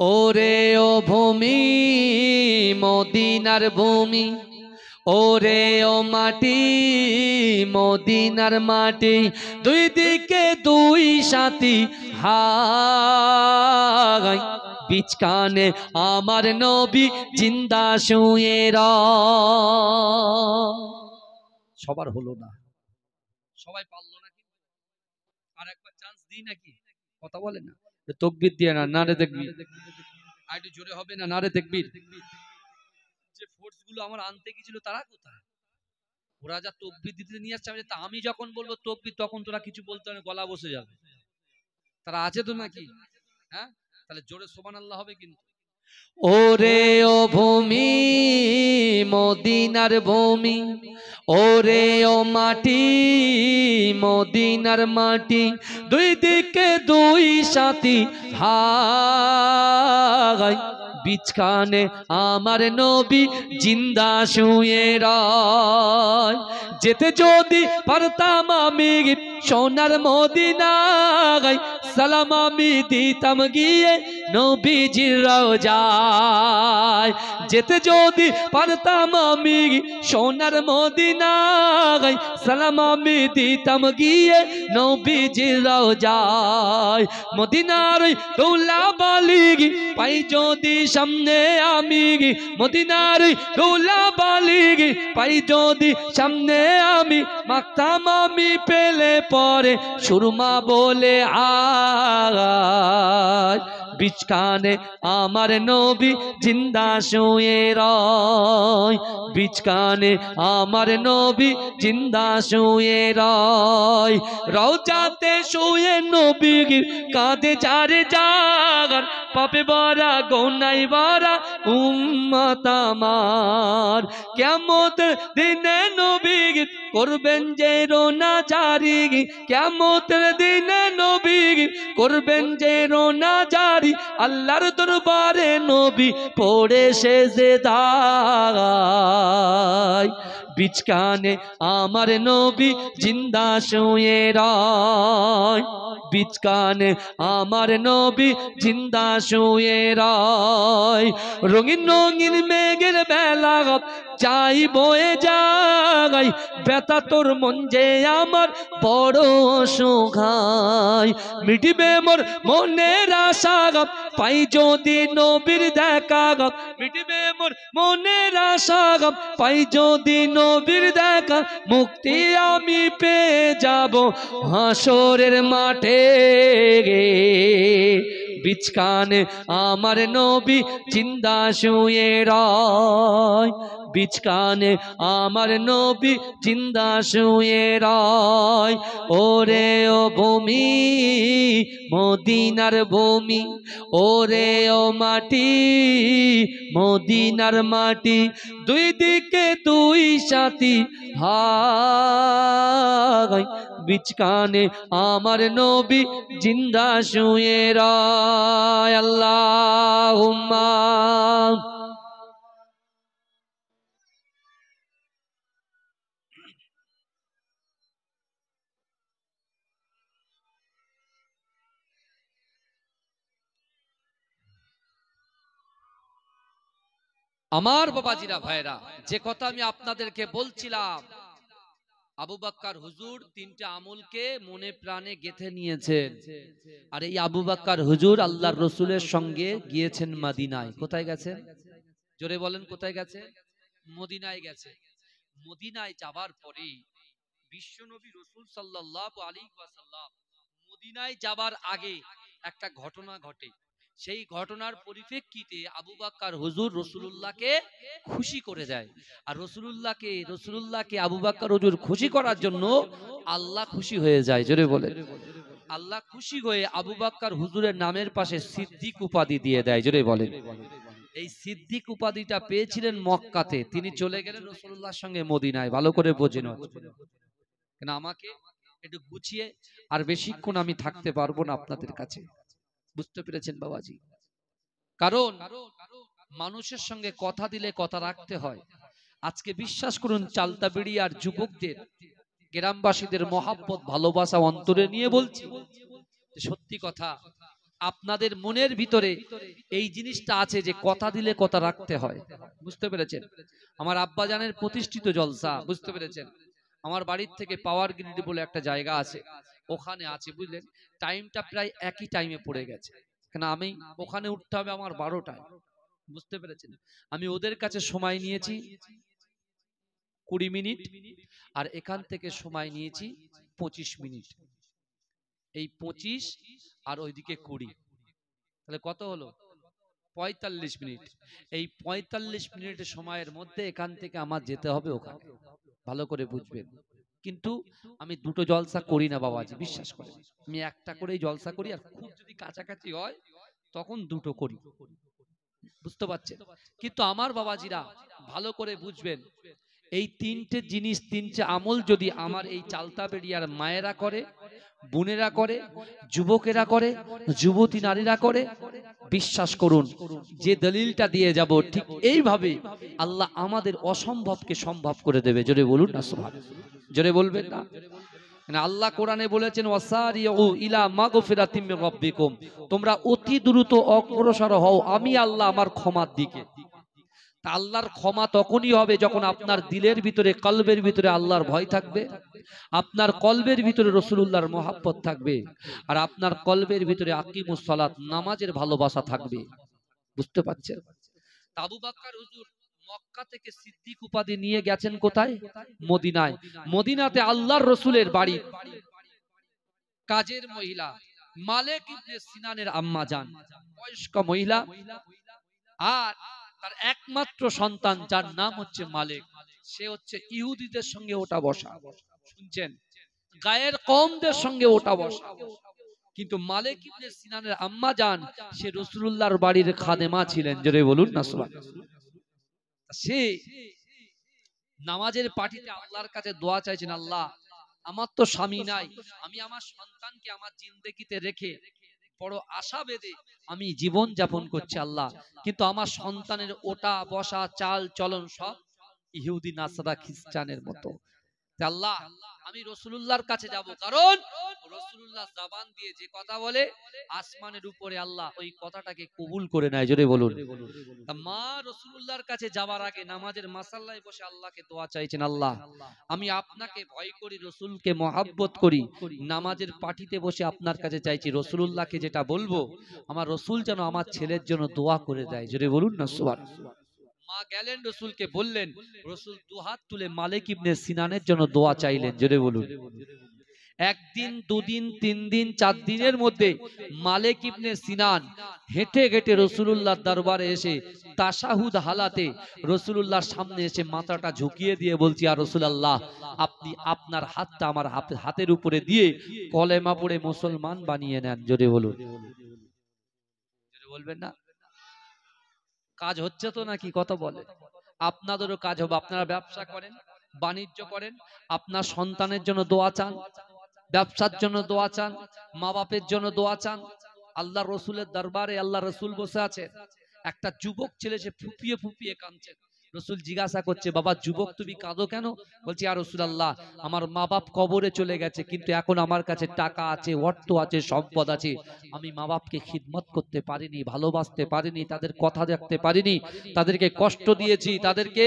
ওরে ও ভূমি মদিনার ভূমি, ওরে ও মাটি মদিনার মাটি, দুই দিকে দুই সাথী হাই, বিচকানে আমার নবী জিন্দা শুয়ে সবার হলো না, সবাই পারলো নাকি? আর একবার চান্স দিই নাকি? কথা বলে না, তকবীর দিয়ে না, নারে দেখবি আর একটু জোরে হবে না, নারে দেখবি। যে ফোর্স গুলো আমার আনতে গিয়েছিল তারা কোথায়? ওরা যা তকবীর দিতে নিয়ে আসছে, আমি যখন বলবো তকবীর তখন তোরা কিছু বলতে হবে, গলা বসে যাবে। তারা আছে তো নাকি? হ্যাঁ, তাহলে জোরে সুবহানাল্লাহ হবে কিন্তু। ওরে ও ভূমি মদিনার ভূমি, ওরে ও মাটি মদিনার মাটি, দুই দিকে দুই সাথী হাই, বিচকানে আমার নবী জিন্দা শুয়ে রয়। যেতে যদি পারতাম আমি সোনার মদিনায়, সালাম আমি দিতাম গিয়ে নবীজির রওজায়। যেতে যদি পারতাম আমি সোনার মদিনায়, সালাম আমি দিতাম গিয়ে নবীজির রওজায়। মদিনার দৌলা বালি পাই যদি সামনে আমি, মদিনার দৌলা বালি পাই যদি সামনে আমি, মাখতাম আমি পেলে পরে সুরমা বলে আয়, বিচকানে আমার নবী জিন্দা শুয়ে রয়, বিচকানে আমার নবী জিন্দা শুয়ে রয়। রওজাতে শুয়ে নবী কাঁদে যারে জাগার, পাপে ভরা গোনায় ভরা উম্মত আমার। কিয়ামত দিনে নবী করবেন যে রোনা জারি, কিয়ামতের দিনে নবী করবেন যে রোনা জারি, আল্লাহর দরবারে নবী পড়ে সেজদায়, বিচকানে আমার নবী জিন্দা শুয়ে রয়, বিচকানে আমার নবী জিন্দা শুয়ে রয়। রঙিন রঙিন মেঘের বেলা যাই বয়ে যাই, ব্যথা তোর মন যে আমার বড় অসহায়, মিটিবে মোর মনের আশা পাই যদি নবীর দেখা, মিটিবে মোর মনের আশা পাই যদি নবীর দেখা, মুক্তি আমি পেয়ে যাব হাসরের মাঠে, বিচকানে আমার নবী জিন্দা শুয়ে রয়, বিচকানে আমার নবী জিন্দা শুয়ে রয়। ওরে ও ভূমি মদিনার ভূমি, ওরে ও মাটি মদিনার মাটি, দুই দিকে দুই সাথী হাই, বিচকানে আমার নবী জিন্দা শুয়ে রয়। আল্লাহুম্মা আমার বাবাজিরা ভাইরা, যে কথা আমি আপনাদেরকে বলছিলাম, আবু বকর হুজুর তিনটা আমলকে মনে প্রাণে গেঁথে নিয়েছেন। আর এই আবু বকর হুজুর আল্লাহর রাসূলের সঙ্গে গিয়েছেন মদিনায়। কোথায় গেছেন? জোরে বলেন, কোথায় গেছে? মদিনায় গেছে। মদিনায় যাবার পরে বিশ্বনবী রাসূল সাল্লাল্লাহু আলাইহি ওয়াসাল্লাম মদিনায় যাবার আগে একটা ঘটনা ঘটে। সেই ঘটনার পরিপ্রেক্ষিতে আবু বকর হুজুর রাসূলুল্লাহকে খুশি করে দেয়। আর রাসূলুল্লাহকে আবু বকর হুজুর খুশি করার জন্য আল্লাহ খুশি হয়ে যায়। জোরে বলে, আল্লাহ খুশি হয়ে আবু বকর হুজুরের নামের পাশে সিদ্দিক উপাধি দিয়ে দেয়। জোরে বলে, এই সিদ্দিক উপাধিটা পেয়েছিলেন মক্কাতে, তিনি চলে গেলেন রাসূলুল্লাহর সঙ্গে মদিনায়। ভালো করে বোঝেন, কেন আমাকে একটু গুছিয়ে, আর বেশিক্ষণ আমি থাকতে পারবো না আপনাদের কাছে, বুঝতে পেরেছেন বাবাজি? কারণ মানুষের সঙ্গে কথা দিলে কথা রাখতে হয়। আজকে বিশ্বাস করুন, চালতাবিড়ি আর যুবকদের, গ্রামবাসীদের মহাব্বত ভালোবাসা অন্তরে নিয়ে বলছি, সত্যি কথা, আপনাদের মনের ভিতরে এই জিনিসটা আছে যে কথা দিলে কথা রাখতে হয়, বুঝতে পেরেছেন? আমার আব্বাজানের প্রতিষ্ঠিত জলসা, বুঝতে পেরেছেন? আমার বাড়ির থেকে পাওয়ার গ্রিড বলে একটা জায়গা আছে, ওখানে আছে, বুঝলেন? টাইমটা প্রায় একই টাইমে পড়ে গেছে, কেন আমি ওখানে উঠতে হবে আমার 12টায়, বুঝতে পেরেছেন? আমি ওদের কাছে সময় নিয়েছি 20 মিনিট, আর এখান থেকে সময় নিয়েছি 25 মিনিট। এই 25 আর ওইদিকে 20, তাহলে কত হলো? 45 মিনিট। এই 45 মিনিটের সময়ের মধ্যে এখান থেকে আমার যেতে হবে ওখানে, ভালো করে বুঝবেন। কিন্তু আমি দুটো জলসা করি না বাবাজি, বিশ্বাস করেন, আমি একটা করেই জলসা করি, আর খুব যদি কাছাকাছি হয় তখন দুটো করি, বুঝতে পারছেন? কিন্তু আমার বাবাজিরা ভালো করে বুঝবেন, এই তিনটে জিনিস, তিনটে আমল যদি আমার এই চালতাবেড়িয়ার মায়েরা করে, বোনেরা করে, যুবকেরা করে, যুবতী নারীরা করে, বিশ্বাস করুন, যে দলিলটা দিয়ে যাব ঠিক এইভাবে আল্লাহ আমাদের অসম্ভবকে সম্ভব করে দেবে। জোরে বলুন না সুবহানাল্লাহ, জোরে বলবেন না? আল্লাহ কোরআনে বলেছেন, ওয়াসারিউ ইলা মাগফিরাতিম মির রাব্বিকুম, তোমরা অতি দ্রুত অগ্রসর হও আমি আল্লাহ আমার ক্ষমার দিকে। তা আল্লাহর ক্ষমা তখনই হবে যখন আপনার দিলের ভিতরে, কলবের ভিতরে আল্লাহর ভয় থাকবে, আপনার কলবের ভিতরে রাসূলুল্লাহর মহব্বত থাকবে, আর আপনার কলবের ভিতরে আকিমুস সালাত, নামাজের ভালোবাসা থাকবে, বুঝতে পারছেন? আবু বকর হুজুর মক্কা থেকে সিদ্দিক উপাধি নিয়ে গেছেন কোথায়? মদিনায়। মদিনাতে আল্লাহর রাসূলের বাড়ি, কাজের মহিলা মালিক ইবনে সিনানের আম্মা জান, বয়স্ক মহিলা, আর তার একমাত্র সন্তান যার নাম হচ্ছে মালিক, সে হচ্ছে ইহুদিদের সঙ্গে ওটা বসা, শুনছেন? গায়ের কওমদের সঙ্গে ওটা বসা। কিন্তু মালিক ইবনে সিনানের আম্মা জান, সে রাসূলুল্লাহর বাড়ির খাদেমা ছিলেন। জোরে বলুন না সুবহানাল্লাহ। সে নামাজের পাটিতে আল্লাহর কাছে দোয়া চাইছেন, আল্লাহ আমার তো স্বামী নাই, আমি আমার সন্তানকে আমার জিন্দেগিতে রেখে বড় আশা বেঁধে আমি জীবন যাপন করছি আল্লাহ, কিন্তু আমার সন্তানের ওটা বসা, চাল চলন সব ইহুদি নাসারা খ্রিস্টানের মতো। আল্লাহ আমি রাসূলুল্লাহর কাছে যাব, কারণ রাসূলুল্লাহ জবান দিয়ে যে কথা বলে আসমানের উপরে আল্লাহ ওই কথাটাকে কবুল করে নেয়। জোরে বলুন। মা রাসূলুল্লাহর কাছে যাওয়ার আগে নামাজের মাসাল্লায় বসে আল্লাহকে দোয়া চাইছেন, আল্লাহ আমি আপনাকে ভয় করি, রাসূলকে মহব্বত করি, নামাজের পাটিতে বসে আপনার কাছে চাইছি, রাসূলুল্লাহকে যেটা বলবো আমার রাসূল যেন আমার ছেলের জন্য দোয়া করে দেয়। জোরে বলুন না সুবহানাল্লাহ। মা গেলেন রাসূলকে বললেন, রাসূল দুহাত তুলে মালিক ইবনে সিনানের জন্য দোয়া চাইলেন। জোরে বলুন। একদিন, দুদিন, 3 দিন, 4 দিনের মধ্যে মালিক ইবনে সিনান হেঁটে হেঁটে রাসূলুল্লাহর দরবারে এসে তাশাহুদ হালাতে রাসূলুল্লাহর সামনে এসে মাথাটা ঝুঁকিয়ে দিয়ে বলছি, ইয়া রাসূলুল্লাহ আপনি আপনার হাতটা আমার হাতের উপরে দিয়ে কলেমা পড়ে মুসলমান বানিয়ে নেন। জোরে বলুন। জোরে বলবেন না? কাজ হচ্ছে তো নাকি? কত বলে? আপনাদেরও কাজ হবে। আপনারা ব্যবসা করেন, বাণিজ্য করেন, আপনার সন্তানের জন্য দোয়া চান, ব্যবসার জন্য দোয়া চান, মা বাপের জন্য দোয়া চান। আল্লাহ রসুলের দরবারে আল্লাহ রসুল বসে আছে, একটা যুবক ছেলে সে ফুপিয়ে ফুপিয়ে কাঁদছে। রসুল জিজ্ঞাসা করছে, বাবা যুবক তুমি কাঁদো কেন? বলছি, ইয়া রাসূলুল্লাহ আমার মা বাপ কবরে চলে গেছে, কিন্তু এখন আমার কাছে টাকা আছে, অর্থ আছে, সম্পদ আছে, আমি মা বাপকে খিদমত করতে পারিনি, ভালোবাসতে পারিনি, তাদের কথা রাখতে পারিনি, তাদেরকে কষ্ট দিয়েছি, তাদেরকে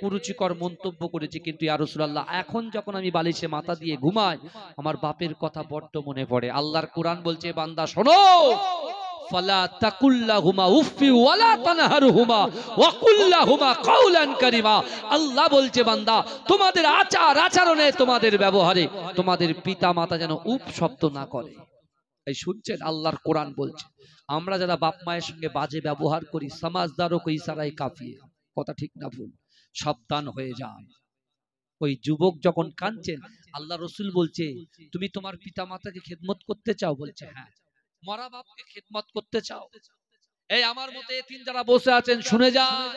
কুরুচিকর মন্তব্য করেছি, কিন্তু ইয়া রাসূলুল্লাহ এখন যখন আমি বালিশে মাথা দিয়ে ঘুমাই আমার বাপের কথা বড্ড মনে পড়ে। আল্লাহর কোরআন বলছে, বান্দা শোনো, ফালা তাকুল্লাহুমা উফি ওয়ালা তানহারহুমা ওয়া কুল্লাহুমা কাওলান কারীমা। আল্লাহ বলছে, বান্দা তোমাদের আচার আচরণে, তোমাদের ব্যবহারে তোমাদের পিতা মাতা যেন উফ শব্দ না করে। এই শুনছেন? আল্লাহর কোরআন বলছে। আমরা যারা বাপ মায়ের সঙ্গে বাজে ব্যবহার করি, সমাজদারও কো ইশারায় কাফিয়ে, কথা ঠিক না ভুল? সাবধান হয়ে যান। ওই যুবক যখন কাঁদছেন, আল্লাহ রসুল বলছে, তুমি তোমার পিতা মাতাকে খেদমত করতে চাও? বলছে হ্যাঁ। মরা বাপকে খেদমত করতে চাও? এই আমার মতে এতিম যারা বসে আছেন শুনে যান,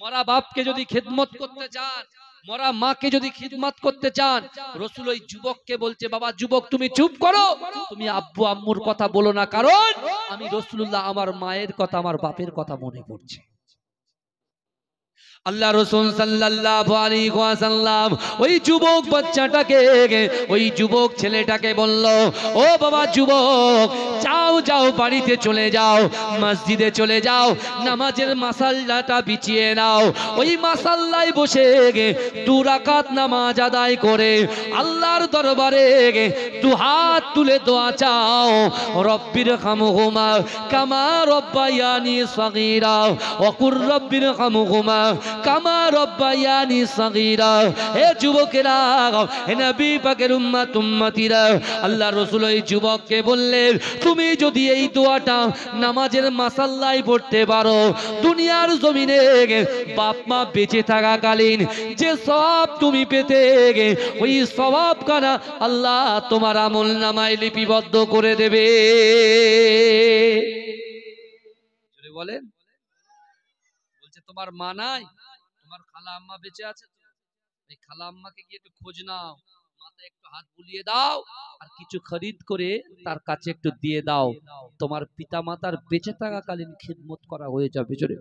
মরা বাপকে যদি খেদমত করতে চান, মরা মাকে যদি খিদমত করতে চান, রসুল ওই যুবককে বলছে, বাবা যুবক তুমি চুপ করো, তুমি আব্বু আম্মুর কথা বলো না, কারণ আমি রাসূলুল্লাহ আমার মায়ের কথা, আমার বাপের কথা মনে পড়ছে। আল্লাহ রাসূল সাল্লাল্লাহু আলাইহি ওয়াসাল্লাম ওই যুবক বাচ্চাটাকে, ওই যুবক ছেলেটাকে বলল, ও বাবা যুবক, যাও যাও বাড়িতে চলে যাও, মসজিদে চলে যাও, নামাজের মাসাল্লাটা বিছিয়ে নাও, ওই মাসাল্লায় বসে 2 রাকাত নামাজ আদায় করে আল্লাহর দরবারে 2 হাত তুলে দোয়া চাও, রব্বির হামহুমা কামা রব্বায়ানি সগীরা ওয়া কুর রব্বির হামহুমা কামা রব্বায়ানি সগীরা। হে যুবকেরা, হে নবী পাকের উম্মত উম্মতিরা, আল্লাহর রাসূল ওই যুবককে বললেন, তুমি যদি এই দোয়াটা নামাজের মাসাল্লায় পড়তে পারো, দুনিয়ার জমিনে বাপ মা বেঁচে থাকাকালীন যে সওয়াব তুমি পেতে, ওই সওয়াব কানা আল্লাহ তোমার আমলনামায় লিপিবদ্ধ করে দেবে। বলেন, বলছে তোমার মা নাই, তোমার খালা আম্মা বেঁচে আছে, এই খালা আম্মাকে গিয়ে একটু খোঁজ নাও, মাথায় একটু হাত বুলিয়ে দাও, আর কিছু খরিদ করে তার কাছে একটু দিয়ে দাও, তোমার পিতা মাতার বেঁচে থাকাকালীন খিদমত করা হয়ে যাবে। জোরে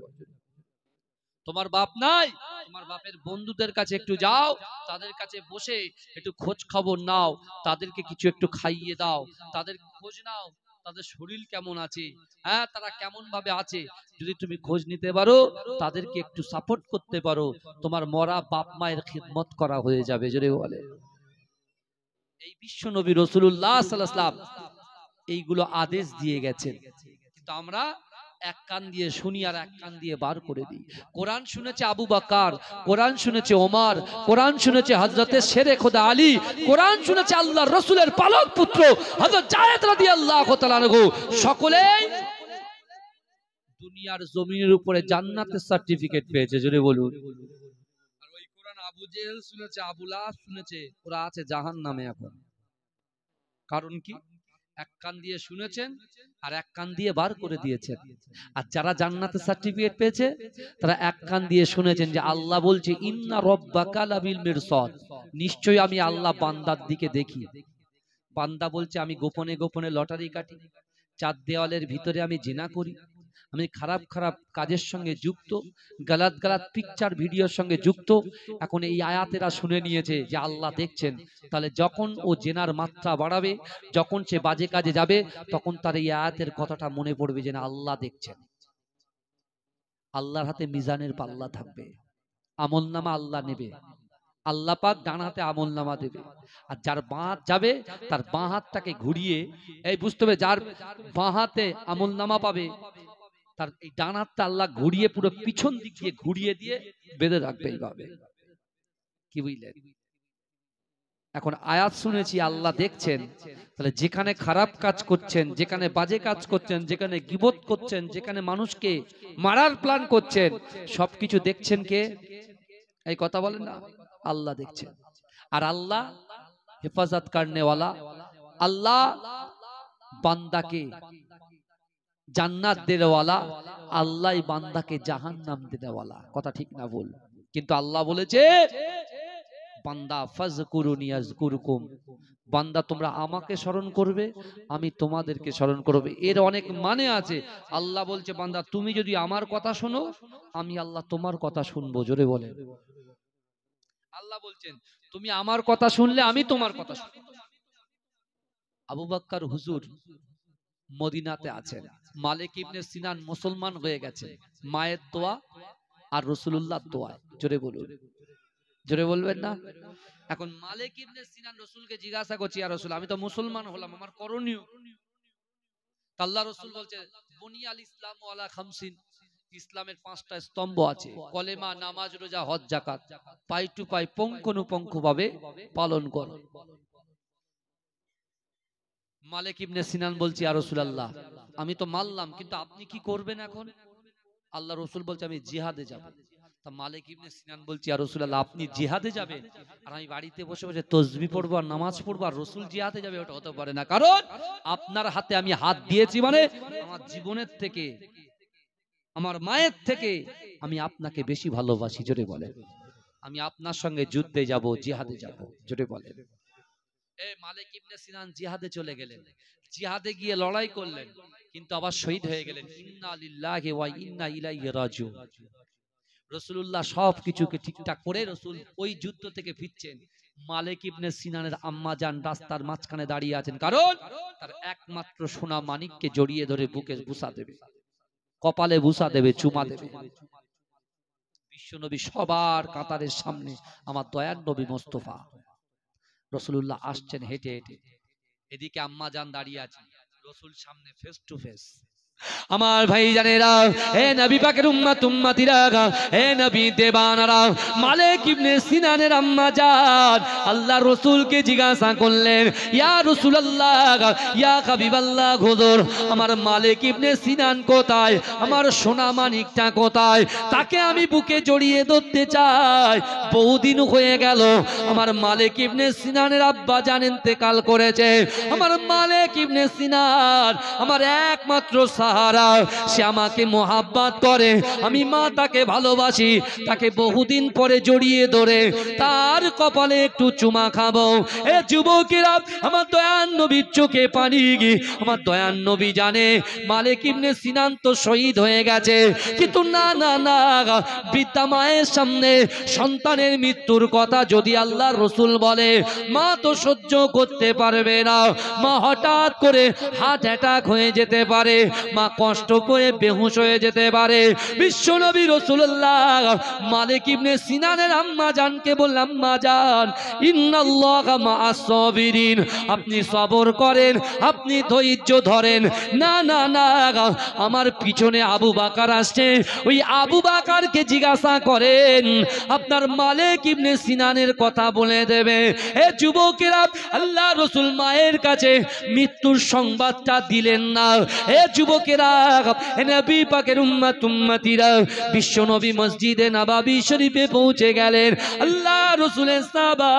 তোমার বাপ নাই, তোমার বাপের বন্ধুদের কাছে একটু যাও, তাদের কাছে বসে একটু খোঁজ খবর নাও, তাদেরকে কিছু একটু খাইয়ে দাও, তাদের খোঁজ নাও তাদের শরীর কেমন আছে, হ্যাঁ তারা কেমন ভাবে আছে, যদি তুমি খোঁজ নিতে পারো, তাদেরকে একটু সাপোর্ট করতে পারো, তোমার মরা বাপ মায়ের খিদমত করা হয়ে যাবে। জোরে বলে। এই বিশ্ব নবী রাসূলুল্লাহ সাল্লাল্লাহু আলাইহি ওয়াসাল্লাম এইগুলো আদেশ দিয়ে গেছেন, কিন্তু আমরা এক কান দিয়ে শুনি আর এক কান দিয়ে বার করে দিই। কোরআন শুনেছে আবু বকর, কোরআন শুনেছে ওমর, কোরআন শুনেছে হযরতে শেরে খোদা আলী, কোরআন শুনেছে আল্লাহর রাসূলের পালক পুত্র হযরত জায়েদ রাদিয়াল্লাহু তাআলা আনহু, সকলেই দুনিয়ার জমিনের উপরে জান্নাতের সার্টিফিকেট পেয়েছে। জোরে বলুন। আর ওই কোরআন আবু জেহেল শুনেছে, আবু লাহাব শুনেছে, ওরা আছে জাহান্নামে এখন। কারণ কি? এক কান দিয়ে শুনেছেন আর এক কান দিয়ে বার করে দিয়েছেন। আর যারা জান্নাতের সার্টিফিকেট পেয়েছে তারা এক কান দিয়ে শুনেছেন যে আল্লাহ বলছে, ইন্না রাব্বাকা লাবিল মিরসাদ, নিশ্চয়ই আমি আল্লাহ বান্দার দিকে দেখি। বান্দা বলছে, আমি গোপনে গোপনে লটারি কাটি, চার দেওয়ালের ভিতরে আমি জিনা করি, আমি খারাপ খারাপ কাজের সঙ্গে যুক্ত, গালাত গালাত পিকচার ভিডিওর সঙ্গে যুক্ত। এখন এই আয়াতেরা শুনে নিয়েছে যে আল্লাহ দেখছেন, তাহলে যখন ও জেনার মাত্রা বাড়াবে, যখন সে বাজে কাজে যাবে, তখন তার এই আয়াতের কথাটা মনে পড়বে যে না আল্লাহ দেখছেন। আল্লাহর হাতে মিজানের পাল্লা থাকবে, আমলনামা আল্লাহ নেবে, আল্লাহ পাক ডান হাতে আমলনামা দেবে, আর যার বাঁ হাত যাবে তার বাঁ হাতটাকে ঘুরিয়ে, এই বুঝতে হবে, যার বাঁ হাতে আমলনামা পাবে তার এই ডান হাতটা আল্লাহ ঘুরিয়ে পুরো পিছন দিক দিয়ে ঘুরিয়ে দিয়ে বেঁধে রাখবে এইভাবে। কি বুঝলেন? এখন আয়াত শুনেছি আল্লাহ দেখছেন, তাহলে যেখানে খারাপ কাজ করছেন, যেখানে বাজে কাজ করছেন, যেখানে গীবত করছেন, যেখানে মানুষকে মারার প্ল্যান করছেন, সবকিছু দেখছেন কে? এই কথা বলেন না, আল্লাহ দেখছেন। আর আল্লাহ হেফাজত করনেওয়ালা, আল্লাহ বান্দাকে জান্নাত দেওয়ালা, আল্লাহ বান্দাকে জাহান্নাম দেওয়ালা। কথা ঠিক না ভুল? কিন্তু আল্লাহ বলেছে, বান্দা ফাজকুরুনি আযকুরকুম, বান্দা তোমরা আমাকে স্মরণ করবে, আমি তোমাদেরকে স্মরণ করব। এর অনেক মানে আছে। আল্লাহ বলছে, বান্দা তুমি যদি আমার কথা শোনো, আমি আল্লাহ তোমার কথা শুনবো। জোরে বলে। আল্লাহ বলছেন, তুমি আমার কথা শুনলে আমি তোমার কথা শুনবো। আবু বকর হুজুর মদিনাতে আছেন, মালিক ইবনে সিনান মুসলমান হয়ে গেছে মায়ের দোয়া আর রাসূলুল্লাহর দোয়ায়। জোরে বলুন, জোরে বলবেন না? এখন মালিক ইবনে সিনান রাসূলকে জিজ্ঞাসা করছে, ইয়া রাসূল, আমি তো মুসলমান হলাম, আমার করণীয়? আল্লাহ রাসূল বলছে, বুনিয়াল ইসলামু আলা খামসিন, ইসলামের 5টা স্তম্ভ আছে, কলেমা, নামাজ, রোজা, হজ, যাকাত, পাই টু পাই পুঙ্খানুপুঙ্খভাবে পালন করো। মালিক ইবনে সিনান বলছে, ইয়া রাসূলুল্লাহ, আমি তো মানলাম, কিন্তু আপনি কি করবেন এখন? আল্লাহ রাসূল বলছে, আমি জিহাদে যাব। তা মালিক ইবনে সিনান বলছে, ইয়া রাসূলুল্লাহ, আপনি জিহাদে যাবেন আর আমি বাড়িতে বসে বসে তাসবিহ পড়বো আর নামাজ পড়বো আর রাসূল জিহাদে যাবে? ওটা হতে পারে না। কারণ আপনার হাতে আমি হাত দিয়েছি, মানে আমার জীবনের থেকে, আমার মায়ের থেকে আমি আপনাকে বেশি ভালোবাসি। জোরে বলে। আমি আপনার সঙ্গে যুদ্ধে যাব, জিহাদে যাব। জোরে বলে। মালিক ইবনে সিনান জিহাদে চলে গেলেন, জিহাদে গিয়ে লড়াই করলেন, কিন্তু আবার শহীদ হয়ে গেলেন। ইন্না লিল্লাহি ওয়া ইন্না ইলাইহি রাজিউন। রাসূলুল্লাহ সবকিছুকে ঠিকঠাক করে রাসূল ওই যুদ্ধ থেকে ফিরছেন। মালিক ইবনে সিনানের আম্মা জান রাস্তার মাঝখানে দাঁড়িয়ে আছেন, কারণ তার একমাত্র সোনা মানিককে জড়িয়ে ধরে বুকে বুসা দেবে, কপালে বুসা দেবে, চুমা দেবে। বিশ্বনবী সবার কাতারের সামনে, আমার দয়ার নবী মোস্তফা রাসূলুল্লাহ আসছেন হেঁটে হেঁটে, এদিকে আম্মা জান দাঁড়িয়ে আছেন, রাসূল সামনে ফেস টু ফেস। আমার ভাই জানেরা, হে নবী পাকের উম্মত উম্মতিরা, হে নবী দেবানারা, মালিক ইবনে সিনানের আম্মা জান আল্লাহর রাসূলকে জিজ্ঞাসা করলেন, ইয়া রাসূলুল্লাহ, ইয়া হাবিবাল্লাহ, হুজুর আমার মালিক ইবনে সিনান কোথায়, আমার সোনা মানিকটা কোথায়, তাকে আমি বুকে জড়িয়ে ধরতে চাই। বহুদিন হয়ে গেল আমার মালিক ইবনে সিনানের আব্বা জান ইন্তেকাল করেছে। আমার মালিক ইবনে সিনান আমার একমাত্র সাহারা, সে আমাকে মোহাব্বত করে, আমি মা তাকে ভালোবাসি, তাকে বহুদিন পরে জড়িয়ে ধরে তার কপালে একটু চুমা খাবো। এ যুবকেরা, আমার দয়ান নবীর চোখে পানি, আমার দয়ান নবী জানে মালিক ইবনে সিনান তো শহীদ হয়ে গেছে, কিন্তু না না না, বৃদ্ধা মায়ের সামনে সন্তানের মৃত্যুর কথা যদি আল্লাহর রাসূল বলে, মা তো সহ্য করতে পারবে না, মা হঠাৎ করে হার্ট অ্যাটাক হয়ে যেতে পারে, মা কষ্ট করে বেহুশ হয়ে যেতে পারে। বিশ্বনবী রাসূলুল্লাহ মালিক ইবনে সিনানের আম্মা জানকে বললাম, মা জান, ইন্নাল্লাহা মা'আস সাবিরিন, আপনি সবর করেন, আপনি ধৈর্য ধরেন। না না না, আমার পিছনে আবু বকর আসছে, ওই আবু বকরকে জিজ্ঞাসা করেন, আপনার মালিক ইবনে সিনানের কথা বলে দেবে। এ যুবকেরা, আল্লাহ রাসূল মায়ের কাছে মৃত্যুর সংবাদটা দিলেন না। এ যুবকেরা, নবী পাকের উম্মত উম্মতিরা, বিশ্বনবী মসজিদে নববী শরীফে পৌঁছে গেলেন। আল্লাহ রাসূলের সাহাবা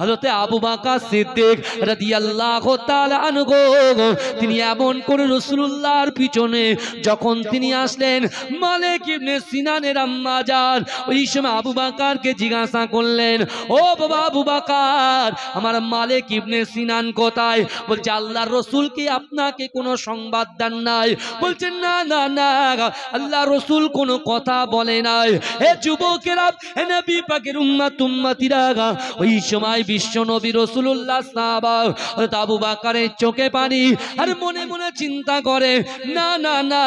হযরত আবু বকর সিদ্দিক রাদিয়াল্লাহু তাআলা আনহু, তিনি এমন করে রাসূলুল্লাহর পিছনে যখন তিনি আসলেন, মালিক ইবনে সিনানের আম্মা জান ওই সময় আবু বকরকে জিজ্ঞাসা করলেন, ও বাবা আবু বকর, আমার মালিক ইবনে সিনান কোথায়? বলছে, আল্লাহর রাসূল কি আপনাকে কোনো সংবাদ দেন নাই? বলছেন, না না না, আল্লাহ রাসূল কোনো কথা বলে নাই। হে যুবকেরা, হে নবী পাকের উম্মত উম্মতিরা, ওই সময় বিশ্ব নবী রাসূলুল্লাহ সাহাবা হযরত আবু বকরের চোখে পানি, আর মনে মনে চিন্তা করে, না না না,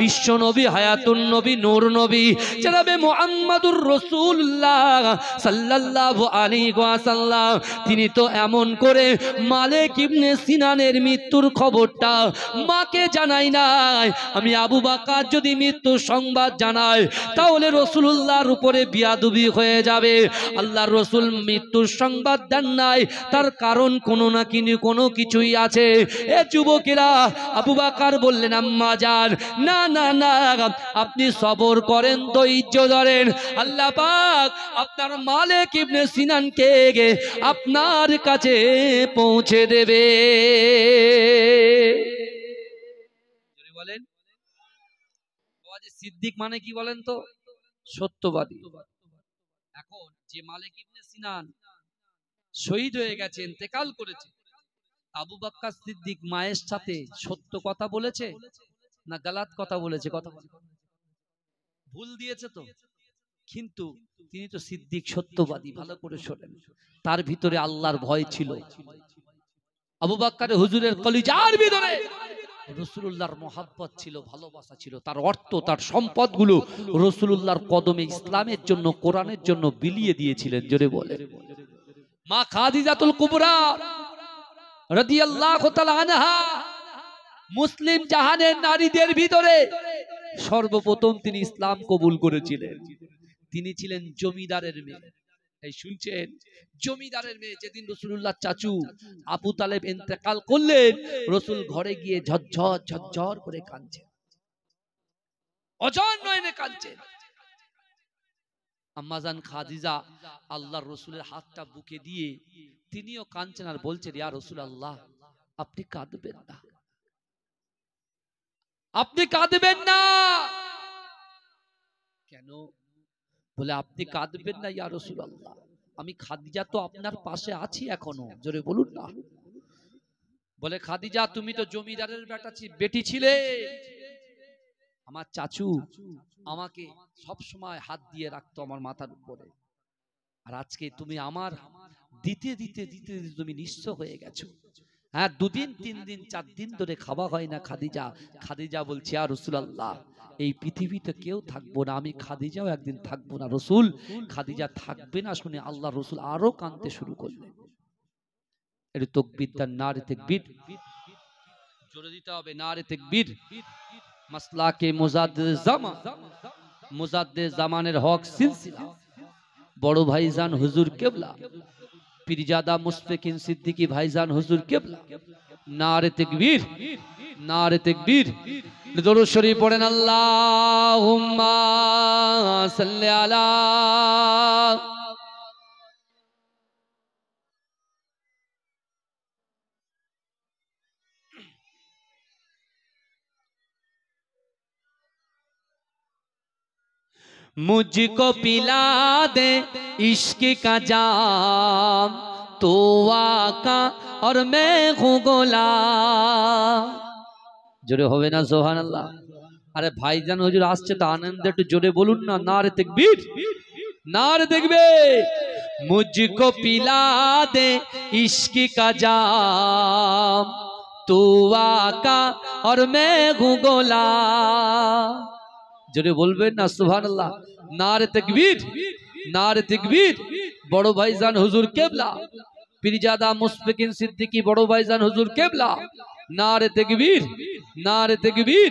বিশ্ব নবী হায়াতুন নবী নূর নবী জনাবে মুহাম্মদুর রাসূলুল্লাহ সাল্লাল্লাহু আলাইহি ওয়াসাল্লাম, তিনি তো এমন করে মালিক ইবনে সিনানের মৃত্যুর খবরটা মাকে জানাই নাই। আমি আবু বকর যদি মৃত্যুর সংবাদ জানাই, তাহলে রাসূলুল্লাহর উপরে বিয়াদবি হয়ে যাবে। আল্লাহর রাসূল মৃত্যুর সংবাদ দেন নাই, তার কারণ কোনো না কোনো কিছুই আছে। এ যুবকেরা, আবু বকর বললেন, আম্মা জান, না না না, আপনি সবর করেন, ধৈর্য ধরেন, আল্লাহ পাক আপনার মালিক ইবনে সিনানকে আপনার কাছে পৌঁছে দেবে। বলেন, সিদ্দিক মানে কি বলেন তো? সত্যবাদী। এখন যে মালিক ইবনে সিনান শহীদ হয়ে গেছে, ইন্তেকাল করেছে, আবু বকর সিদ্দিক মায়ের সাথে সত্য কথা বলেছে না গালাত কথা বলেছে? কথা ভুল দিয়েছে তো, কিন্তু তিনি তো সিদ্দিক, সত্যবাদী। ভালো করে শোনেন, তার ভিতরে আল্লাহর ভয় ছিল। আবু বকর হুজুরের কলিজার ভিতরে রাসূলুল্লাহর মহব্বত ছিল, ভালোবাসা ছিল। তার অর্থ, তার সম্পদগুলো রাসূলুল্লাহর কদমে ইসলামের জন্য, কোরআনের জন্য বিলিয়ে দিয়েছিলেন। জোরে বলে, মা খাদিজাতুল কুবরা রাদিয়াল্লাহু তাআলা আনহা, মুসলিম জাহানের নারীদের ভিতরে সর্বপ্রথম তিনি ইসলাম কবুল করেছিলেন। তিনি ছিলেন জমিদারের মেয়ে। এই শুনছেন, জমিদারের মেয়ে। যেদিন রাসূলুল্লাহ চাচু আবু তালেব ইন্তেকাল করলেন, রাসূল ঘরে গিয়ে ঝরঝর ঝরঝর করে কাঁদছেন, অজর নয়নে কাঁদছেন। আম্মাজান খাদিজা আল্লাহর রাসূলের হাতটা বুকে দিয়ে তিনিও কাঁদছেন আর বলছেন, ইয়া রাসূলুল্লাহ, আপনি কাঁদবেন না, আপনি কাঁদবেন না। কেন? বলে, আপনি কাঁদবেন না ইয়া রাসূলুল্লাহ, আমি খাদিজা তো আপনার পাশে আছি এখনো। জোরে বলুন না। বলে, খাদিজা, তুমি তো জমিদারের বেটি ছিলে, আমার চাচু আমাকে সব সময় হাত দিয়ে রাখতো আমার মাথার উপরে, আর আজকে তুমি আমার দিতে দিতে দিতে দিতে তুমি নিঃস্ব হয়ে গেছো। হ্যাঁ, 2 দিন 3 দিন 4 দিন ধরে খাওয়া হয় না। খাদিজা খাদিজা বলছে, ইয়া রাসূলুল্লাহ, এই পৃথিবীতে কেউ থাকবো না, আমি খাদিজাও একদিন থাকবো না। রাসূল, খাদিজা থাকবে না শুনে আল্লাহ রাসূল আরো কাঁদতে শুরু করলেন। একটু তাকবীর দেন, নারে তাকবীর, জোরে দিতে হবে, নারে তাকবীর। মাসলাকে মুজাদ্দিদ জামান, মুজাদ্দিদ জামানের হক সিলসিলা বড় ভাইজান হুজুর কেবলা পীরজাদা মুশফিকিন সিদ্দিকী ভাইজান হুজুর কেবলা, নারে তাকবীর, নারে তাকবীর। দরুদ শরীফ পড়েন, আল্লাহুম্মা সাল্লি আলা। मुझको पिला दे इश्क का जाम, तो आका और मैं हूँ गोलाम। जोरे होवे ना सुभान अल्लाह। अरे भाईजान हुजूर আসছে তো আনন্দে একটু জোরে বলুন না, নারে তাকবীর, नारे देखबे। मुझको पिला दे इश्क का जाम, तू आका और मैं हूँ गोलाम। जोरे बोलबेन ना सुभानाल्लाह, नारे तकबीर, नारे तकबीर। बड़ो भाईजान हुजूर केबला पीरजादा मुशफिकिन सिद्दीकी बड़ो भाईजान हुजूर केबला, नारे तकबीर, नारे तकबीर।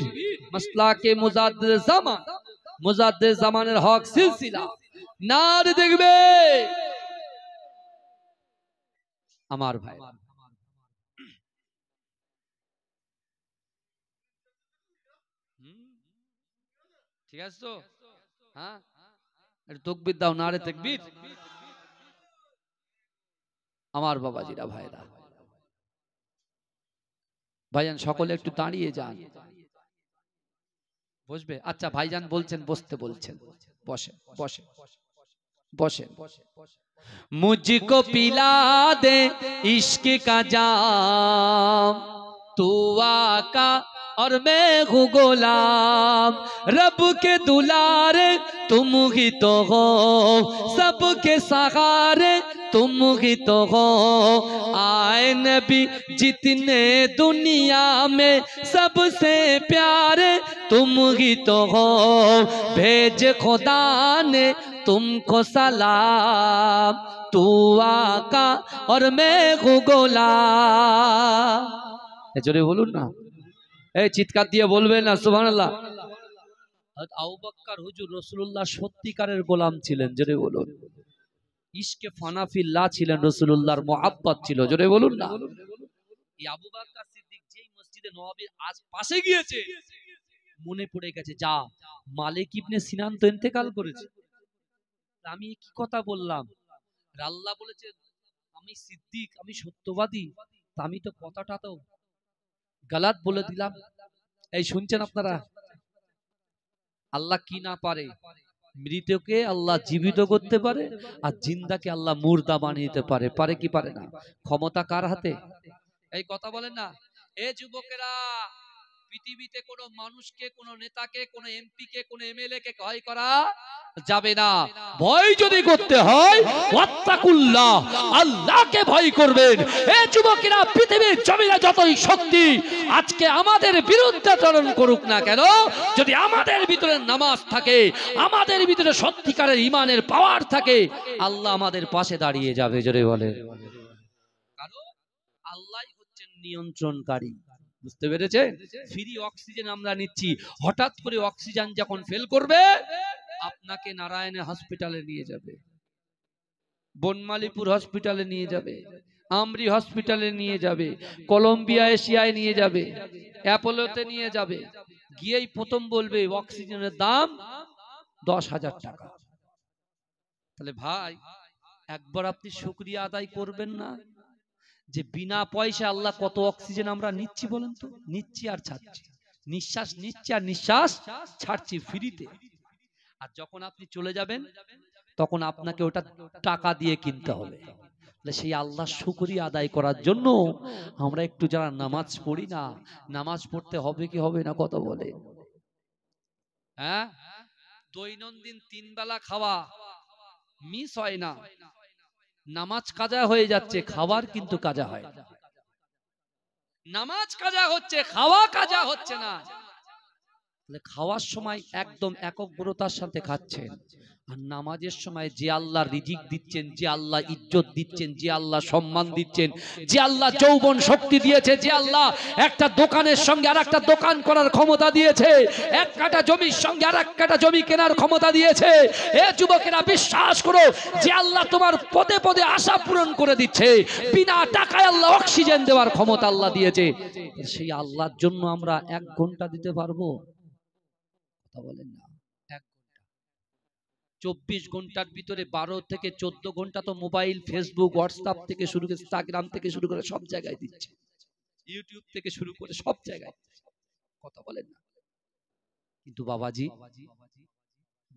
मसला के मुजाद्दिद ज़मान, मुजाद्दिद ज़मानेर हक सिलसिला, नारे देखबे। আমার ভাই, ঠিক আছে তো? হ্যাঁ, একটু তাকবীর দাও, নারে তাকবীর। আমার বাবাজিরা ভাইরা, ভাইজান সকলে একটু দাঁড়িয়ে যান। বসবে? আচ্ছা, ভাইজান বলছেন বসতে, বলছেন বসেন, বসেন, বসেন। मुझको पिला दे इश्क का जाम, तू आका और मैं हूँ गोलाम। रब के दुलारे तुम ही तो हो, सबके सहारे तुम ही तो हो। आए नबी जितने दुनिया में सबसे प्यारे तुम ही तो हो। भेज खुदा ने तुमको सलाम, तू आका और मैं हूँ गोलाम। जोरे बोलून ना, এই চিৎকার দিয়ে বলবেন না সুবহানাল্লাহ। আবু বকর হুজুর রাসূলুল্লাহ সত্যিকারের গোলাম ছিলেন, জোরে বলুন। ইশকে ফানাফিল্লাহ ছিলেন, রাসূলুল্লাহর মুহাব্বত ছিল, জোরে বলুন না। এই আবু বকর সিদ্দিক যেই মসজিদে নববীর আজ পাশে গিয়েছে, মনে পড়ে গেছে, যা মালিক ইবনে সিনান তো ইন্তেকাল করেছে, আমি কি কথা বললাম। আল্লাহ বলেছে আমি সিদ্দিক, আমি সত্যবাদী, আমি তো কথাটা তো গলত বলে দিলাম। এই শুনছেন আপনারা? আল্লাহ কি না পারে? মৃতকে আল্লাহ জীবিত করতে পারে, আর জিন্দাকে আল্লাহ মুর্দা বানিয়ে দিতে পারে। পারে কি পারে না? ক্ষমতা কার হাতে? এই কথা বলেন না। এ যুবকেরা, পৃথিবীতে কোনো মানুষকে, কোনো নেতাকে, কোনো এমপি কে, কোনো এমএলএ কে ভয় করা যাবে না। ভয় যদি করতে হয় ওয়াত্তাকুল্লাহ, আল্লাহকে ভয় করবেন। এ যুবকেরা, পৃথিবীর জমিনে যতই শক্তি আজকে আমাদের বিরুদ্ধে আচরণ করুক না কেন, যদি আমাদের ভিতরে নামাজ থাকে, আমাদের ভিতরে সত্যিকারের ঈমানের পাওয়ার থাকে, আল্লাহ আমাদের পাশে দাঁড়িয়ে যাবে। জোরে বলে, কারণ আল্লাহই হচ্ছেন নিয়ন্ত্রণকারী। বুঝতে পেরেছেন? ফ্রি অক্সিজেন আমরা নিচ্ছি, হঠাৎ করে অক্সিজেন যখন ফেল করবে, আপনাকে নারায়ণ হসপিটালে নিয়ে যাবে, বনমালীপুর হসপিটালে নিয়ে যাবে, আমরি হসপিটালে নিয়ে যাবে, কলম্বিয়া এশিয়ায় নিয়ে যাবে, অ্যাপোলোতে নিয়ে যাবে। গিয়েই প্রথম বলবে অক্সিজেনের দাম 10,000 টাকা। তাহলে ভাই, একবার আপনি শুকরিয়া আদায় করবেন না যে বিনা পয়সা আল্লাহ কত অক্সিজেন আমরা নিচ্ছি? বলেন তো, নিচ্ছি আর ছাড়ছি, নিঃশ্বাস নিচ্ছি আর নিঃশ্বাস ছাড়ছি ফ্রিতে। আর যখন আপনি চলে যাবেন তখন আপনাকে ওটা টাকা দিয়ে কিনতে হবে। সেই আল্লাহ শুকরিয়া আদায় করার জন্য আমরা একটু যারা নামাজ পড়ি না, নামাজ পড়তে হবে কি হবে না? কত বলে হ্যাঁ, দৈনন্দিন 3 বেলা খাওয়া মিস হয় না, নামাজ কাজা হয়ে যাচ্ছে, খাবার কিন্তু কাজা হয় না। নামাজ কাজা হচ্ছে, খাওয়া কাজা হচ্ছে না। খাওয়ার সময় একদম একগ্রতার সাথে খাচ্ছেন, আর নামাজের সময় যে আল্লাহ রিজিক দিচ্ছেন, যে আল্লাহ ইজ্জত দিচ্ছেন, যে আল্লাহ সম্মান দিচ্ছেন, যে আল্লাহ যৌবন শক্তি দিয়েছে, যে আল্লাহ একটা দোকানের সঙ্গে আর একটা দোকান করার ক্ষমতা দিয়েছে, এক কাঠা জমির সঙ্গে আর এক কাঠা জমি কেনার ক্ষমতা দিয়েছে, এ যুবকেরা বিশ্বাস করো, যে আল্লাহ তোমার পদে পদে আশা পূরণ করে দিচ্ছে, বিনা টাকায় আল্লাহ অক্সিজেন দেওয়ার ক্ষমতা আল্লাহ দিয়েছে, সেই আল্লাহর জন্য আমরা 1 ঘন্টা দিতে পারবো? কথা বলেন না। 1 ঘন্টা, 24 ঘন্টার ভিতরে 12 থেকে 14 ঘন্টা তো মোবাইল, ফেসবুক, হোয়াটসঅ্যাপ থেকে শুরু করে ইনস্টাগ্রাম থেকে শুরু করে সব জায়গায় দিচ্ছে, ইউটিউব থেকে শুরু করে সব জায়গায়। কথা বলেন না। কিন্তু বাবাজি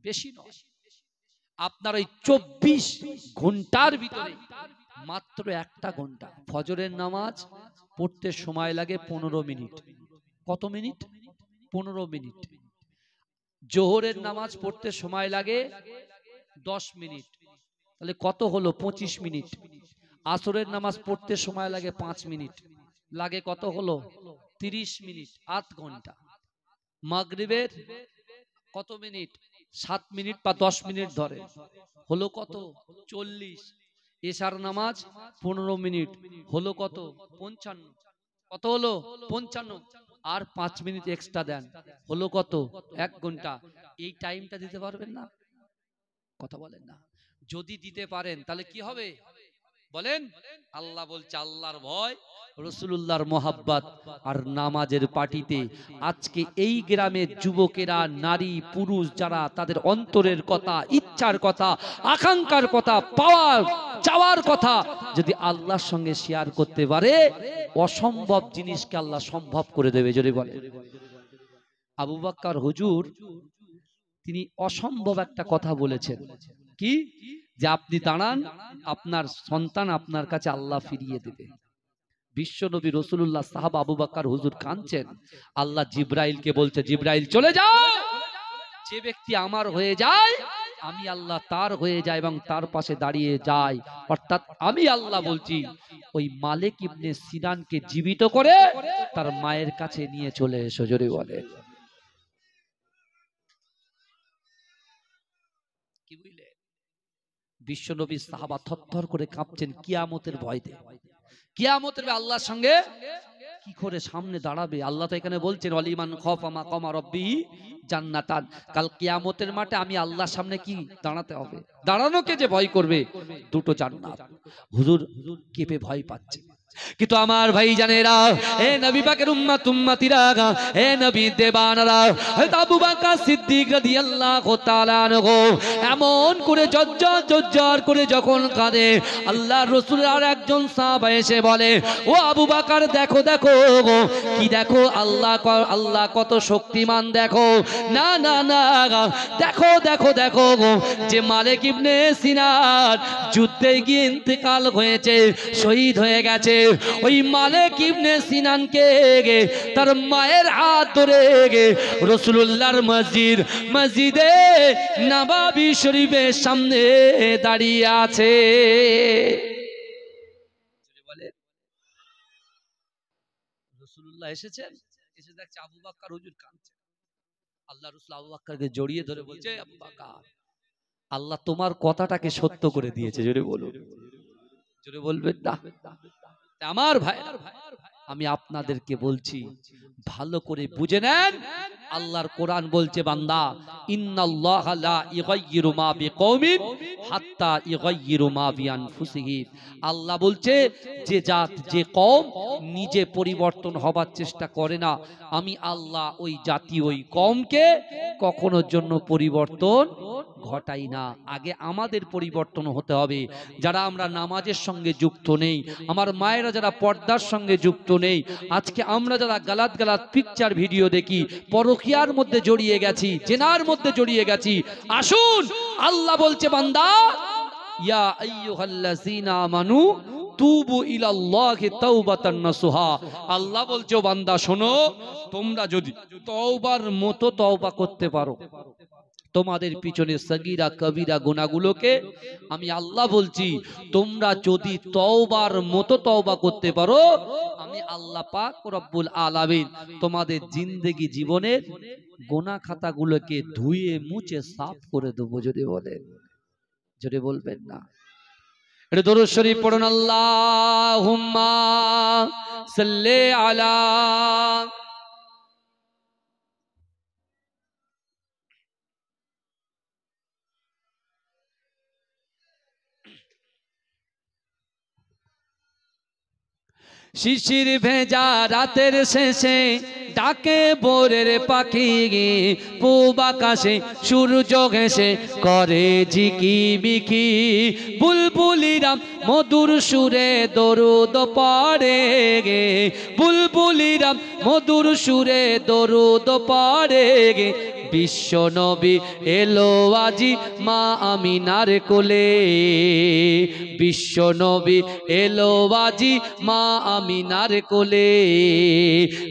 বেশি নয়, আপনার ওই 24 ঘন্টার ভিতরে মাত্র 1টা ঘন্টা ফজরের নামাজ পড়তে সময় লাগে 15 মিনিট। কত মিনিট? 15 মিনিট। জোহরের নামাজ পড়তে সময় লাগে 10 মিনিট, তাহলে কত হলো? 25 মিনিট। আসরের নামাজ পড়তে সময় লাগে 5 মিনিট, লাগে কত হলো? 30 মিনিট, 8 ঘন্টা। মাগরিবের কত মিনিট? 7 মিনিট বা 10 মিনিট ধরে, হলো কত? 40। এশার নামাজ 15 মিনিট, হলো কত? 55। কত হলো? 55। আর 5 মিনিট এক্সট্রা দেন, হলো কত? 1 ঘন্টা। এই টাইমটা দিতে পারবেন না? কথা বলেন না। যদি দিতে পারেন তাহলে কি হবে বলেন? আল্লাহ বলছে আল্লাহর ভয়, রাসূলুল্লাহর মোহাব্বত আর নামাজের পাটিতে আজকে এই গ্রামের যুবকেরা, নারী, পুরুষ যারা তাদের অন্তরের কথা, ইচ্ছার কথা, আকাঙ্ক্ষার কথা, পাওয়ার চাওয়ার কথা যদি আল্লাহর সঙ্গে শেয়ার করতে পারে, অসম্ভব জিনিসকে আল্লাহ সম্ভব করে দেবে। যদি বলে আবু বকর হুজুর তিনি অসম্ভব একটা কথা বলেছেন, কি? যে আপনি দাঁড়ান, আপনার সন্তান আপনার কাছে আল্লাহ ফিরিয়ে দেবে। বিশ্বনবী রাসূলুল্লাহ সাহাবা আবু বকর হুজুর কাঁদছেন, আল্লাহ জিবরাইলকে বলছে, জিবরাইল চলে যাও, যে ব্যক্তি আমার হয়ে যায় আমি আল্লাহ তার হয়ে যায় এবং তার পাশে দাঁড়িয়ে যায়। অর্থাৎ আমি আল্লাহ বলছি, ওই মালিক ইবনে সিনানকে জীবিত করে তার মায়ের কাছে নিয়ে চলে এসো। জোরে বলে কি বুঝলে? বিশ্বনবী সাহাবা থরথর করে কাঁপছেন কিয়ামতের ভয়তে। কিয়ামতের আল্লাহর সঙ্গে কি করে সামনে দাঁড়াবে? আল্লাহ তো এখানে বলছেন ওয়ালিমান খাফা মাকামা রাব্বি জান্নাতান। কাল কিয়ামতের মাঠে আমি আল্লাহর সামনে কি দাঁড়াতে হবে? দাঁড়ানোকে যে ভয় করবে, 2টো জান্নাত। হুজুর কেঁপে ভয় পাচ্ছে। কিন্তু আমার ভাই জানেরা, এ নবী পাকের উম্মত উম্মতিরা, এ নবী দেবানরা, আবু বকর সিদ্দিক রাদিয়াল্লাহু তাআলা আনহু এমন করে জজ্জর করে যখন কাঁদে, আল্লাহর রাসূলের আর একজন সাহাবা এসে বলে, ও আবু বকর দেখো দেখো, কি দেখো? আল্লাহ কত শক্তিমান দেখো। না না না, দেখো দেখো দেখো, যে মালিক ইবনে সিনান যুদ্ধে গিয়ে ইন্তেকাল হয়েছে, শহীদ হয়ে গেছে, ওই মালিক ইবনে সিনানকে তার মায়ের হাত ধরে রাসূলুল্লাহর মসজিদে নববী শরীফের সামনে দাঁড়িয়ে আছে। বলে রাসূলুল্লাহ এসেছেন, এসে দেখছে আবু বকর হুজুর কাঁদছে। আল্লাহ রাসূল আবু বকরকে জড়িয়ে ধরে বলছে, আবু বকর, আল্লাহ তোমার কথাটাকে সত্য করে দিয়েছে। জোরে বলুন, জোরে বলবেন না? আমার ভাই, আমি আপনাদেরকে বলছি ভালো করে বুঝে নেন। আল্লাহর কোরআন বলছে, বান্দা ইন্নাল্লাহা লা ইগাইয়িরু মা বিকওমিন হাত্তা ইগাইয়িরু মা বিআনফুসিহিম। আল্লাহ বলছে যে জাত, যে কওম নিজে পরিবর্তন হবার চেষ্টা করে না, আমি আল্লাহ ওই জাতি, ওই কওমকে কখনোর জন্য পরিবর্তন ঘটাই না। আগে আমাদের পরিবর্তন হতে হবে। যারা আমরা নামাজের সঙ্গে যুক্ত নেই, আমার মায়েরা যারা পর্দার সঙ্গে যুক্ত নেই, আজকে আমরা যারা গালাত পিকচার ভিডিও দেখি, পরকিয়ার মধ্যে জড়িয়ে গেছি, জেনার মধ্যে জড়িয়ে গেছি, আসুন, আল্লাহ বলছে বান্দা ইয়া আইয়ুহাল্লাযীনা আমানু তুবু ইলাল্লাহি তাওবাতান নাসুহা। আল্লাহ বলছে ও বান্দা শোনো, তোমরা যদি তওবার মতো তওবা করতে পারো, তোমাদের পিছনে সগীরা কবিরা গুনাহগুলোকে আমি আল্লাহ বলছি, তোমরা যদি তওবার মতো তওবা করতে পারো, আমি আল্লাহ পাক রব্বুল আলামিন তোমাদের জিন্দেগি জীবনের গুনাহ খাতাগুলোকে ধুয়ে মুছে সাফ করে দেবো। যদি বলেন, যদি বলবেন না, এটা দরুদ শরীফ পড়ুন, আল্লাহুম্মা সাল্লি আলা। শিশির ভেজা রাতের শেষে ডাকে ভোরের পাখি, পূব আকাশে সূর্য ঘেঁষে করে ঝিকি বিকি, বুলবুলিরা মধুর সুরে দরুদ পড়ে, বুলবুলিরা মধুর সুরে দরুদ পড়ে। বিশ্ব নবী এলো আজি মা আমিনার কোলে, বিশ্ব নবী এলো আজি মা আমিনার কোলে।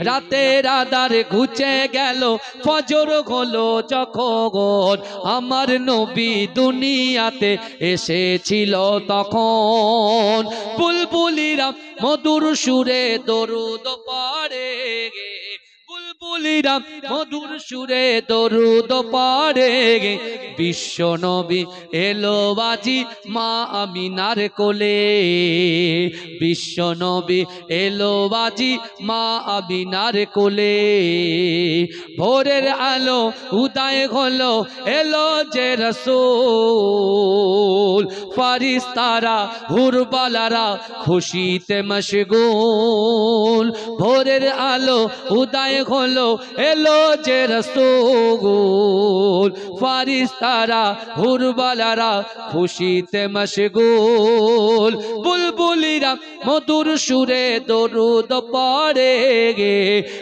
রাতের আধার ঘুচে গেল, ফজর হলো যখন, আমার নবী দুনিয়াতে এসেছিল তখন। বুলবুলিরা মধুর সুরে দরুদ পড়ে, বুলবুলিরা মধুর সুরে দরুদ পড়ে। বিশ্ব নবী এলো আজি মা আমিনার কোলে, বিশ্ব নবী এলো আজি মা আমিনার কোলে। ভোরের আলো উদয় হলো, এলো যে রাসূল, ফারিস্তারা হুরবালারা খুশিতে মশগুল। ভোরের আলো উদয় হলো, এলো যে রাসূল, ফারিস্তারা হুরবালারা খুশিতে মশগুল। বুলবুলিরা মধুর সুরে দরুদ পড়ে,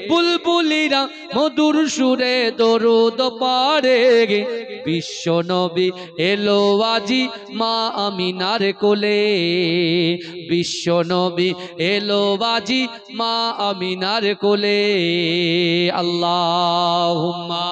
বুলবুলিরা মধুর সুরে দরুদ পড়ে। বিশ্ব নবী এলো আজি মা আমিনার কোলে, বিশ্ব নবী এলো আজি মা আমিনার কোলে। আল্লাহুম্মা।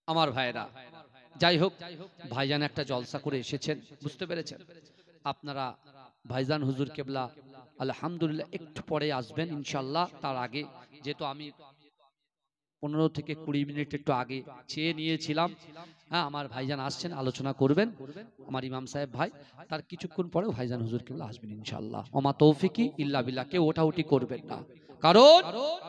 আমার ভাইরা, যাই হোক, ভাইজান একটা জলসা করে এসেছেন, বুঝতে পেরেছেন আপনারা। ভাইজান হুজুর কেবলা আলহামদুলিল্লাহ একটু পরে আসবেন ইনশাল্লাহ। তার আগে যেহেতু আমি 15 থেকে 20 মিনিট একটু আগে চেয়ে নিয়েছিলাম, হ্যাঁ আমার ভাইজান আসছেন, আলোচনা করবেন আমার ইমাম সাহেব ভাই, তার কিছুক্ষণ পরে ভাইজান হুজুর কেবলা আসবেন ইনশাল্লাহ। ওমা তৌফিকি ইল্লা বিল্লাহ, কেউ ওঠাউঠি করবেন না, কারণ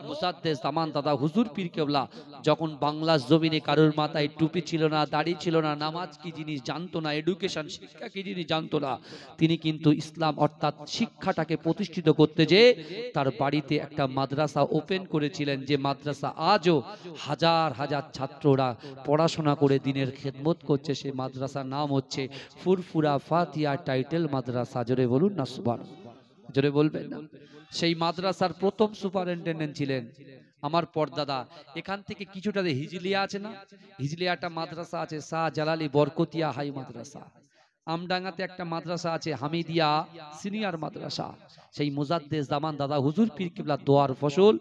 মুসাদ্দেস জামান দাদা হুজুর পীর কেবলা যখন বাংলার জমিনে কারোর মাথায় টুপি ছিল না, দাড়ি ছিল না, নামাজ কি জিনিস জানতো না, এডুকেশন শিক্ষা কি জিনিস জানতো না, তিনি কিন্তু ইসলাম অর্থাৎ শিক্ষাটাকে প্রতিষ্ঠিত করতে যে তার বাড়িতে একটা মাদ্রাসা ওপেন করেছিলেন, যে মাদ্রাসা আজও হাজার হাজার ছাত্ররা পড়াশোনা করে দিনের খেদমত করছে। সেই মাদ্রাসার নাম হচ্ছে ফুরফুরা ফাতিয়া টাইটেল মাদ্রাসা। জোরে বলুন না সুবহানাল্লাহ, জোরে বলবেন না। সেই মাদ্রাসার প্রথম সুপারিনটেন্ডেন্ট ছিলেন আমার পরদাদা। এখান থেকে কিছুটা হিজলিয়া আছে না, হিজলিয়াটা মাদ্রাসা আছে শাহ জালালি বরকতিয়া হাই মাদ্রাসা। আমডাঙ্গাতে একটা মাদ্রাসা আছে হামিদিয়া সিনিয়র মাদ্রাসা। সেই মুজাদ্দেস জামান দাদা হুজুর পীর কিবলা দোয়ার ফসল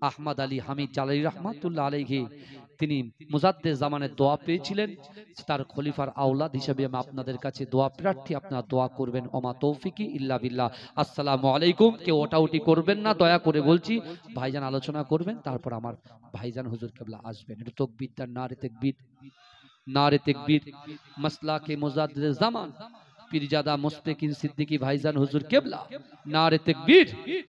আহমদ আলী হামিদ জালালি রহমাতুল্লাহ আলাইহি, তিনি মুজাদ্দেস জামানের দোয়া পেয়েছিলেন। তার খলিফার আওলাদ হিসেবে আমি আপনাদের কাছে দোয়া প্রার্থী, আপনারা দোয়া করবেন। ওমা তৌফিকি ইল্লা বিল্লাহ। আসসালামু আলাইকুম। কেউ ওটাউটি করবেন না, দয়া করে বলছি। ভাইজান আলোচনা করবেন, তারপর আমার ভাইজান হুজুর কেবলা আসবেন। এটা তাকবীর, নারে তাকবীর, নারে তাকবীর। মাসলাকে মুজাদ্দেস জামান পীরজাদা মুস্তাকিন সিদ্দিকী ভাইজান হুজুর কেবলা, নারে তাকবীর।